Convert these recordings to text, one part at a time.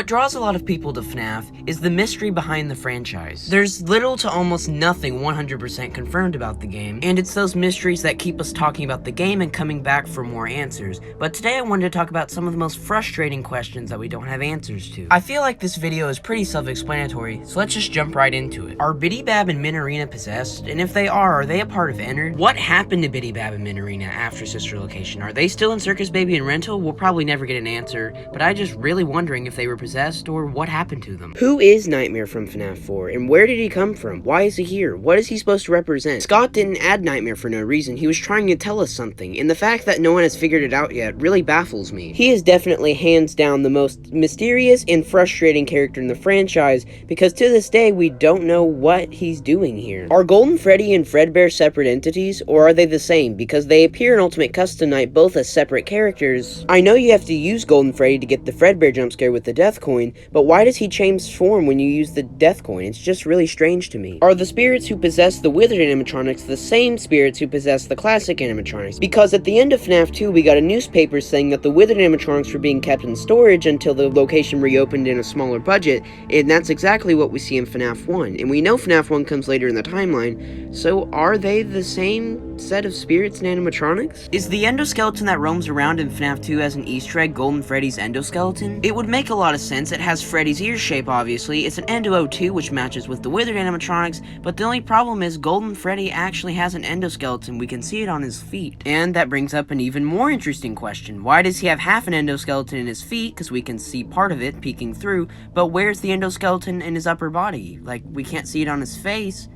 What draws a lot of people to FNAF is the mystery behind the franchise. There's little to almost nothing 100% confirmed about the game, and it's those mysteries that keep us talking about the game and coming back for more answers. But today I wanted to talk about some of the most frustrating questions that we don't have answers to. I feel like this video is pretty self-explanatory, so let's just jump right into it. Are Biddy Bab and Minorina possessed? And if they are they a part of Entered? What happened to Biddy Bab and Minorina after Sister Location? Are they still in Circus Baby and Rental? We'll probably never get an answer, but I just really wondering if they were possessed or what happened to them. Who is Nightmare from FNAF 4, and where did he come from? Why is he here? What is he supposed to represent? Scott didn't add Nightmare for no reason. He was trying to tell us something, and the fact that no one has figured it out yet really baffles me. He is definitely hands down the most mysterious and frustrating character in the franchise, because to this day we don't know what he's doing here. Are Golden Freddy and Fredbear separate entities, or are they the same? Because they appear in Ultimate Custom Night both as separate characters. I know you have to use Golden Freddy to get the Fredbear jump scare with the death coin, but why does he change form when you use the death coin? It's just really strange to me. Are the spirits who possess the withered animatronics the same spirits who possess the classic animatronics? Because at the end of FNAF 2 we got a newspaper saying that the withered animatronics were being kept in storage until the location reopened in a smaller budget, and that's exactly what we see in FNAF 1. And we know FNAF 1 comes later in the timeline, so are they the same set of spirits and animatronics? Is the endoskeleton that roams around in FNAF 2 as an Easter egg Golden Freddy's endoskeleton? It would make a lot of sense. It has Freddy's ear shape, obviously. It's an Endo 02, which matches with the withered animatronics, but the only problem is Golden Freddy actually has an endoskeleton. We can see it on his feet. And that brings up an even more interesting question. Why does he have half an endoskeleton in his feet? Because we can see part of it peeking through, but where's the endoskeleton in his upper body? Like, we can't see it on his face.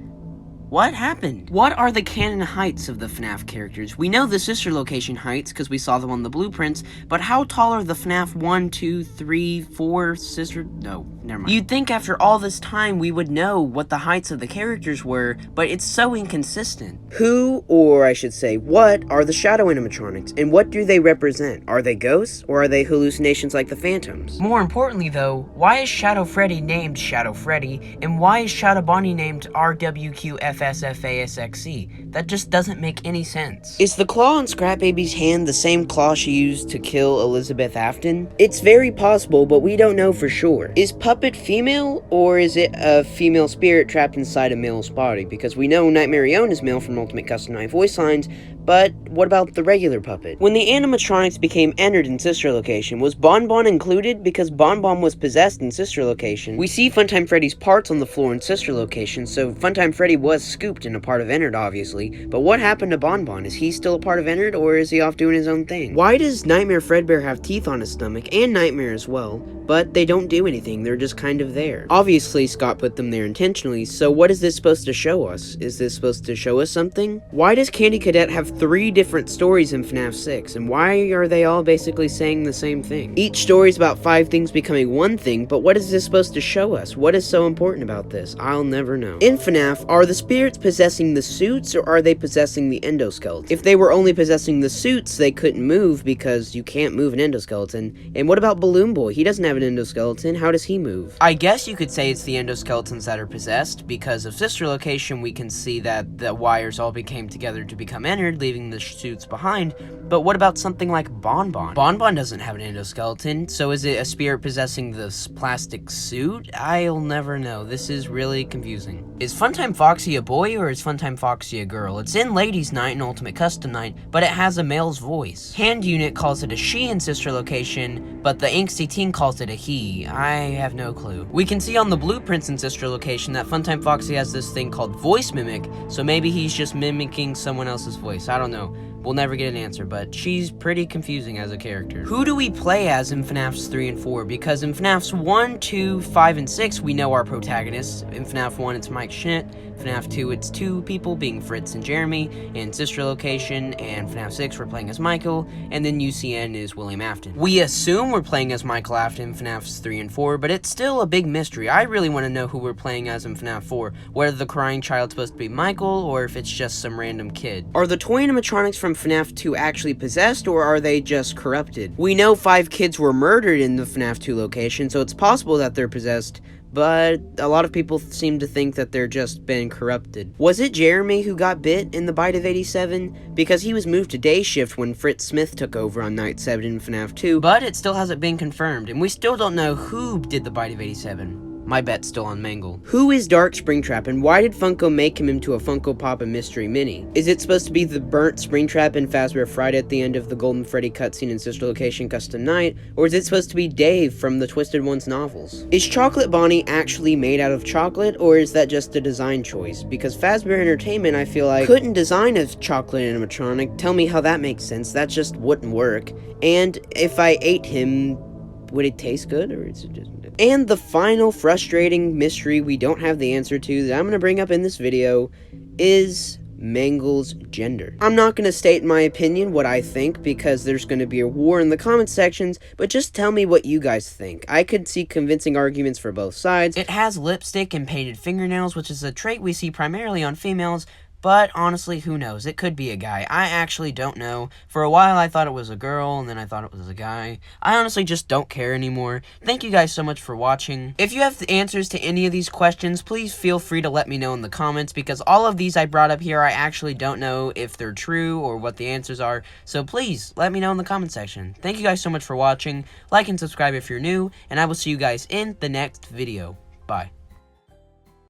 What happened? What are the canon heights of the FNAF characters? We know the Sister Location heights because we saw them on the blueprints, but how tall are the FNAF 1, 2, 3, 4 sister... No, never mind. You'd think after all this time we would know what the heights of the characters were, but it's so inconsistent. Who, or I should say, what, are the Shadow Animatronics, and what do they represent? Are they ghosts, or are they hallucinations like the Phantoms? More importantly though, why is Shadow Freddy named Shadow Freddy, and why is Shadow Bonnie named RWQFSFASXC? That just doesn't make any sense. Is the claw on Scrap Baby's hand the same claw she used to kill Elizabeth Afton? It's very possible, but we don't know for sure. Is Puppet female, or is it a female spirit trapped inside a male's body? Because we know Nightmare is male from Ultimate Custom Night voice lines, but what about the regular puppet? When the animatronics became entered in Sister Location, was Bon Bon included? Because Bon Bon was possessed in Sister Location. We see Funtime Freddy's parts on the floor in Sister Location, so Funtime Freddy was scooped and a part of Entered, obviously. But what happened to Bon Bon? Is he still a part of Entered, or is he off doing his own thing? Why does Nightmare Fredbear have teeth on his stomach, and Nightmare as well, but they don't do anything? They're just kind of there. Obviously, Scott put them there intentionally, so what is this supposed to show us? Is this supposed to show us something? Why does Candy Cadet have 3 different stories in FNAF 6, and why are they all basically saying the same thing? Each story is about 5 things becoming one thing, but what is this supposed to show us? What is so important about this? I'll never know. In FNAF, are the spirits possessing the suits, or are they possessing the endoskeleton? If they were only possessing the suits, they couldn't move, because you can't move an endoskeleton. And what about Balloon Boy? He doesn't have an endoskeleton. How does he move? I guess you could say it's the endoskeletons that are possessed. Because of Sister Location, we can see that the wires all became together to become Entered, leaving the suits behind. But what about something like Bon Bon? Bon Bon doesn't have an endoskeleton, so is it a spirit possessing this plastic suit? I'll never know. This is really confusing. Is Funtime Foxy a boy, or is Funtime Foxy a girl? It's in Ladies Night and Ultimate Custom Night, but it has a male's voice. Hand Unit calls it a she in Sister Location, but the Angsty Teen calls it a he. I have no clue. We can see on the blueprints in Sister Location that Funtime Foxy has this thing called Voice Mimic, so maybe he's just mimicking someone else's voice. I don't know. We'll never get an answer, but she's pretty confusing as a character. Who do we play as in FNAFs 3 and 4? Because in FNAFs 1, 2, 5, and 6, we know our protagonists. In FNAF 1, it's Mike Schmidt. FNAF 2, it's 2 people, being Fritz and Jeremy, in Sister Location, and FNAF 6, we're playing as Michael, and then UCN is William Afton. We assume we're playing as Michael Afton in FNAFs 3 and 4, but it's still a big mystery. I really want to know who we're playing as in FNAF 4, whether the crying child's supposed to be Michael, or if it's just some random kid. Are the toy animatronics from FNAF 2 actually possessed, or are they just corrupted? We know 5 kids were murdered in the FNAF 2 location, so it's possible that they're possessed, but a lot of people seem to think that they're just been corrupted. Was it Jeremy who got bit in the bite of 87? Because he was moved to day shift when Fritz Smith took over on night 7 in FNAF 2, but it still hasn't been confirmed, and we still don't know who did the bite of 87. My bet's still on Mangle. Who is Dark Springtrap, and why did Funko make him into a Funko Pop and Mystery Mini? Is it supposed to be the burnt Springtrap in Fazbear Friday at the end of the Golden Freddy cutscene in Sister Location Custom Night, or is it supposed to be Dave from the Twisted Ones novels? Is Chocolate Bonnie actually made out of chocolate, or is that just a design choice? Because Fazbear Entertainment, I feel like, couldn't design a chocolate animatronic. Tell me how that makes sense. That just wouldn't work. And if I ate him, would it taste good, or is it just... And the final frustrating mystery we don't have the answer to that I'm going to bring up in this video is Mangles Gender. I'm not going to state my opinion, what I think, because there's going to be a war in the comment sections, but just tell me what you guys think. I could see convincing arguments for both sides. It has lipstick and painted fingernails, which is a trait we see primarily on females, but honestly, who knows? It could be a guy. I actually don't know. For a while, I thought it was a girl, and then I thought it was a guy. I honestly just don't care anymore. Thank you guys so much for watching. If you have the answers to any of these questions, please feel free to let me know in the comments, because all of these I brought up here, I actually don't know if they're true or what the answers are. So please, let me know in the comment section. Thank you guys so much for watching. Like and subscribe if you're new, and I will see you guys in the next video. Bye.